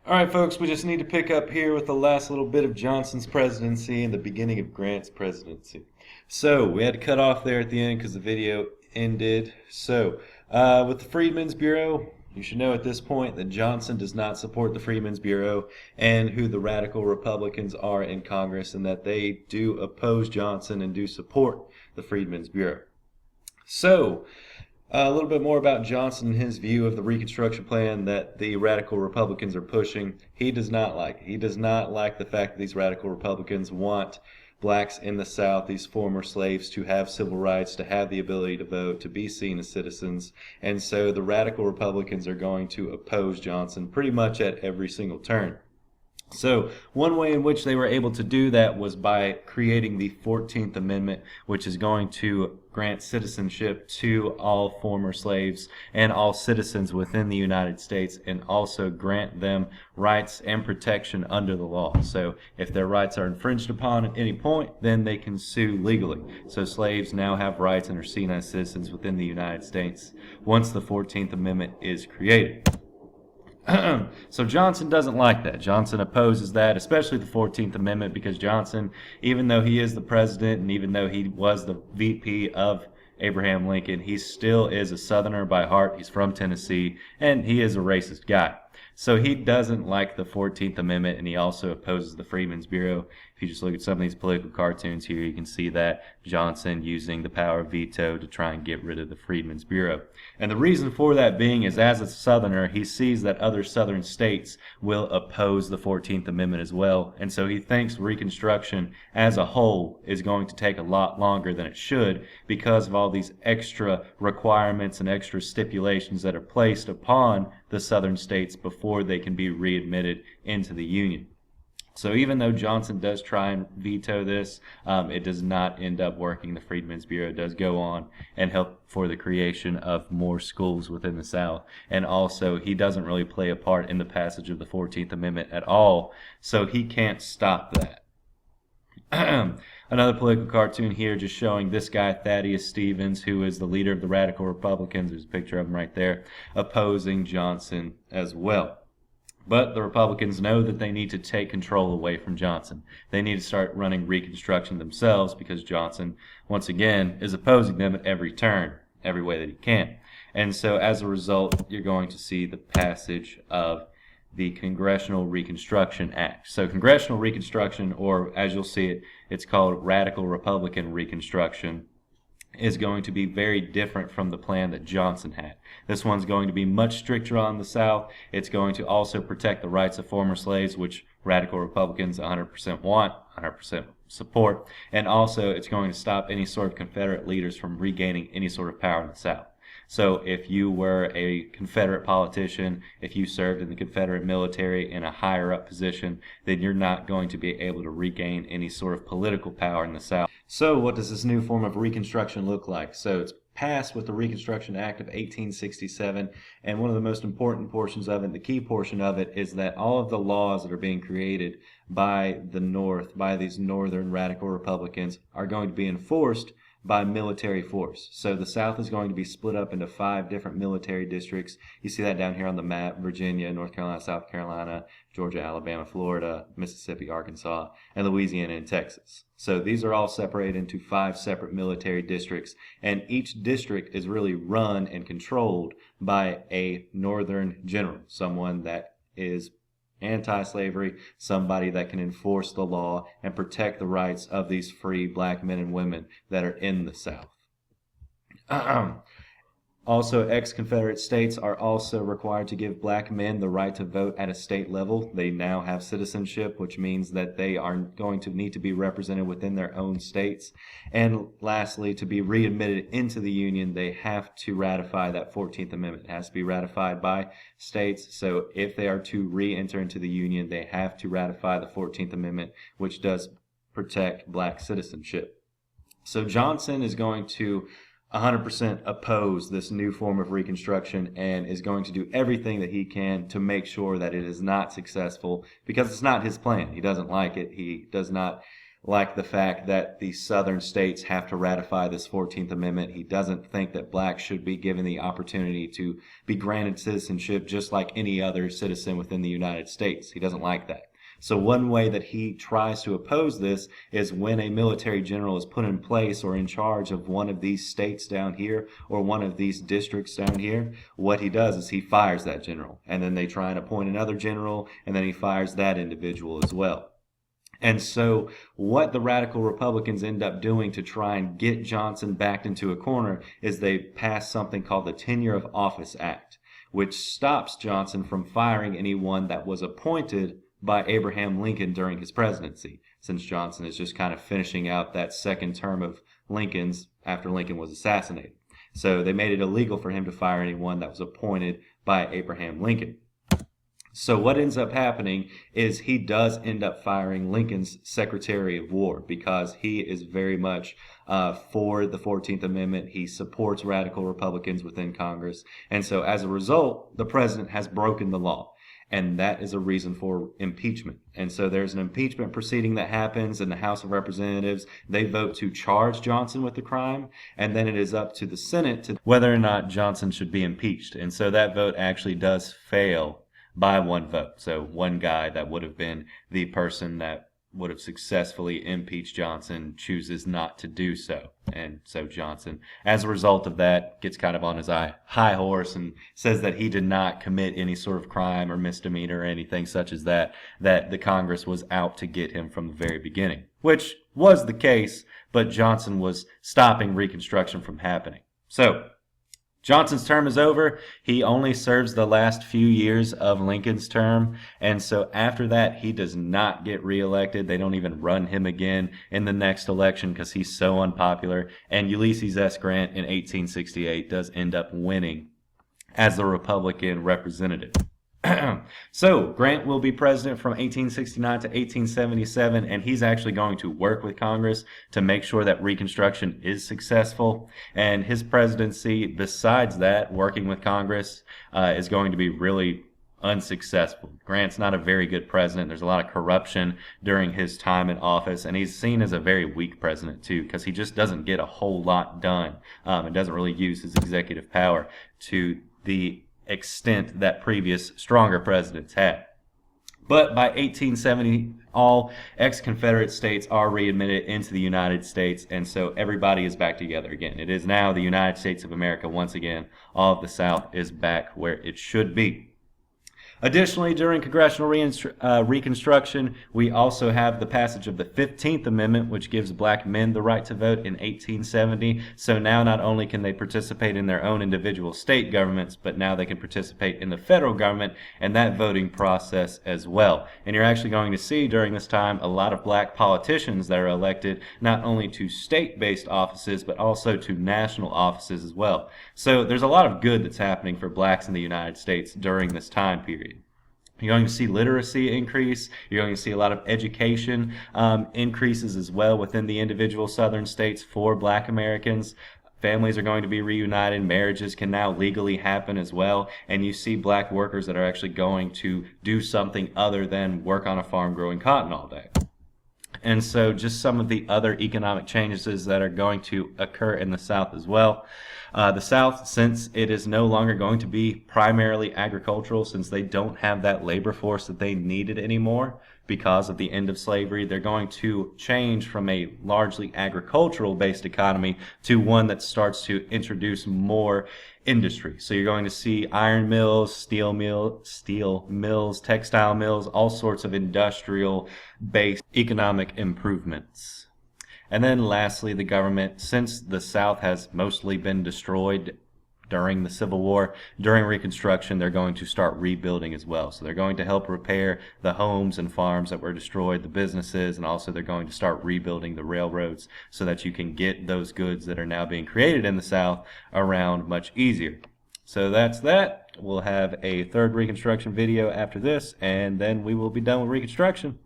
All right, folks, we just need to pick up here with the last little bit of Johnson's presidency and the beginning of Grant's presidency. So we had to cut off there at the end because the video ended. With the Freedmen's Bureau, you should know at this point that Johnson does not support the Freedmen's Bureau and who the radical Republicans are in Congress, and that they do oppose Johnson and do support the Freedmen's Bureau. A little bit more about Johnson and his view of the Reconstruction plan that the radical Republicans are pushing. He does not like it. He does not like the fact that these radical Republicans want blacks in the South, these former slaves, to have civil rights, to have the ability to vote, to be seen as citizens. And so the radical Republicans are going to oppose Johnson pretty much at every single turn. So one way in which they were able to do that was by creating the 14th Amendment, which is going to grant citizenship to all former slaves and all citizens within the United States, and also grant them rights and protection under the law. So if their rights are infringed upon at any point, then they can sue legally. So slaves now have rights and are seen as citizens within the United States once the 14th Amendment is created. So Johnson doesn't like that. Johnson opposes that, especially the 14th Amendment, because Johnson, even though he is the president and even though he was the VP of Abraham Lincoln, he still is a Southerner by heart. He's from Tennessee, and he is a racist guy. So he doesn't like the 14th Amendment, and he also opposes the Freedmen's Bureau. If you just look at some of these political cartoons here, you can see that Johnson using the power of veto to try and get rid of the Freedmen's Bureau. And the reason for that being is, as a Southerner, he sees that other Southern states will oppose the 14th Amendment as well. And so he thinks Reconstruction as a whole is going to take a lot longer than it should because of all these extra requirements and extra stipulations that are placed upon the Southern states before they can be readmitted into the Union. So even though Johnson does try and veto this, it does not end up working. The Freedmen's Bureau does go on and help for the creation of more schools within the South. And also, he doesn't really play a part in the passage of the 14th Amendment at all, so he can't stop that. Another political cartoon here just showing this guy, Thaddeus Stevens, who is the leader of the radical Republicans. There's a picture of him right there, opposing Johnson as well. But the Republicans know that they need to take control away from Johnson. They need to start running Reconstruction themselves because Johnson, once again, is opposing them at every turn, every way that he can. And so as a result, you're going to see the passage of the Congressional Reconstruction Act. So Congressional Reconstruction, or as you'll see it, it's called Radical Republican Reconstruction, is going to be very different from the plan that Johnson had. This one's going to be much stricter on the South. It's going to also protect the rights of former slaves, which radical Republicans 100% want, 100% support. And also, it's going to stop any sort of Confederate leaders from regaining any sort of power in the South. So if you were a Confederate politician, if you served in the Confederate military in a higher up position, then you're not going to be able to regain any sort of political power in the South. So what does this new form of Reconstruction look like? So it's passed with the Reconstruction Act of 1867, and one of the most important portions of it, the key portion of it, is that all of the laws that are being created by the North, by these Northern radical Republicans, are going to be enforced by military force. So the South is going to be split up into 5 different military districts. You see that down here on the map: Virginia, North Carolina, South Carolina, Georgia, Alabama, Florida, Mississippi, Arkansas, and Louisiana and Texas. So these are all separated into 5 separate military districts, and each district is really run and controlled by a Northern general, someone that is anti-slavery, somebody that can enforce the law and protect the rights of these free black men and women that are in the South. Also, ex-Confederate states are also required to give black men the right to vote at a state level. They now have citizenship, which means that they are going to need to be represented within their own states. And lastly, to be readmitted into the Union, they have to ratify that 14th Amendment. It has to be ratified by states. So if they are to re-enter into the Union, they have to ratify the 14th Amendment, which does protect black citizenship. So Johnson is going to 100% oppose this new form of Reconstruction and is going to do everything that he can to make sure that it is not successful, because it's not his plan. He doesn't like it. He does not like the fact that the southern states have to ratify this 14th Amendment. He doesn't think that blacks should be given the opportunity to be granted citizenship just like any other citizen within the United States. He doesn't like that. So one way that he tries to oppose this is when a military general is put in place or in charge of one of these states down here or one of these districts down here, what he does is he fires that general. And then they try and appoint another general, and then he fires that individual as well. And so what the radical Republicans end up doing to try and get Johnson backed into a corner is they pass something called the Tenure of Office Act, which stops Johnson from firing anyone that was appointed by Abraham Lincoln during his presidency, since Johnson is just kind of finishing out that second term of Lincoln's after Lincoln was assassinated. So they made it illegal for him to fire anyone that was appointed by Abraham Lincoln. So what ends up happening is he does end up firing Lincoln's Secretary of War because he is very much for the 14th Amendment. He supports radical Republicans within Congress. And so as a result, the president has broken the law. And that is a reason for impeachment. And so there's an impeachment proceeding that happens in the House of Representatives. They vote to charge Johnson with the crime, and then it is up to the Senate to whether or not Johnson should be impeached. And so that vote actually does fail by one vote. So one guy that would have been the person that would have successfully impeached Johnson chooses not to do so. And so Johnson, as a result of that, gets kind of on his high horse and says that he did not commit any sort of crime or misdemeanor or anything such as that the Congress was out to get him from the very beginning, which was the case, but Johnson was stopping Reconstruction from happening. So Johnson's term is over. He only serves the last few years of Lincoln's term. And so after that, he does not get reelected. They don't even run him again in the next election because he's so unpopular. And Ulysses S. Grant in 1868 does end up winning as the Republican representative. So Grant will be president from 1869 to 1877, and he's actually going to work with Congress to make sure that Reconstruction is successful. And his presidency, besides that, working with Congress, is going to be really unsuccessful. Grant's not a very good president. There's a lot of corruption during his time in office, and he's seen as a very weak president too, because he just doesn't get a whole lot done and doesn't really use his executive power to the extent that previous stronger presidents had. But by 1870, all ex-Confederate states are readmitted into the United States, and so everybody is back together again. It is now the United States of America once again. All of the South is back where it should be. Additionally, during Congressional Reconstruction, we also have the passage of the 15th Amendment, which gives black men the right to vote in 1870. So now not only can they participate in their own individual state governments, but now they can participate in the federal government and that voting process as well. And you're actually going to see during this time a lot of black politicians that are elected not only to state-based offices, but also to national offices as well. So there's a lot of good that's happening for blacks in the United States during this time period. You're going to see literacy increase. You're going to see a lot of education increases as well within the individual southern states for black Americans. Families are going to be reunited. Marriages can now legally happen as well. And you see black workers that are actually going to do something other than work on a farm growing cotton all day. And so just some of the other economic changes that are going to occur in the South as well. The South, since it is no longer going to be primarily agricultural, since they don't have that labor force that they needed anymore because of the end of slavery, they're going to change from a largely agricultural-based economy to one that starts to introduce more industry. So you're going to see iron mills, steel mills, textile mills, all sorts of industrial-based economic improvements. And then lastly, the government, since the South has mostly been destroyed during the Civil War, during Reconstruction, they're going to start rebuilding as well. So they're going to help repair the homes and farms that were destroyed, the businesses, and also they're going to start rebuilding the railroads so that you can get those goods that are now being created in the South around much easier. So that's that. We'll have a third Reconstruction video after this, and then we will be done with Reconstruction.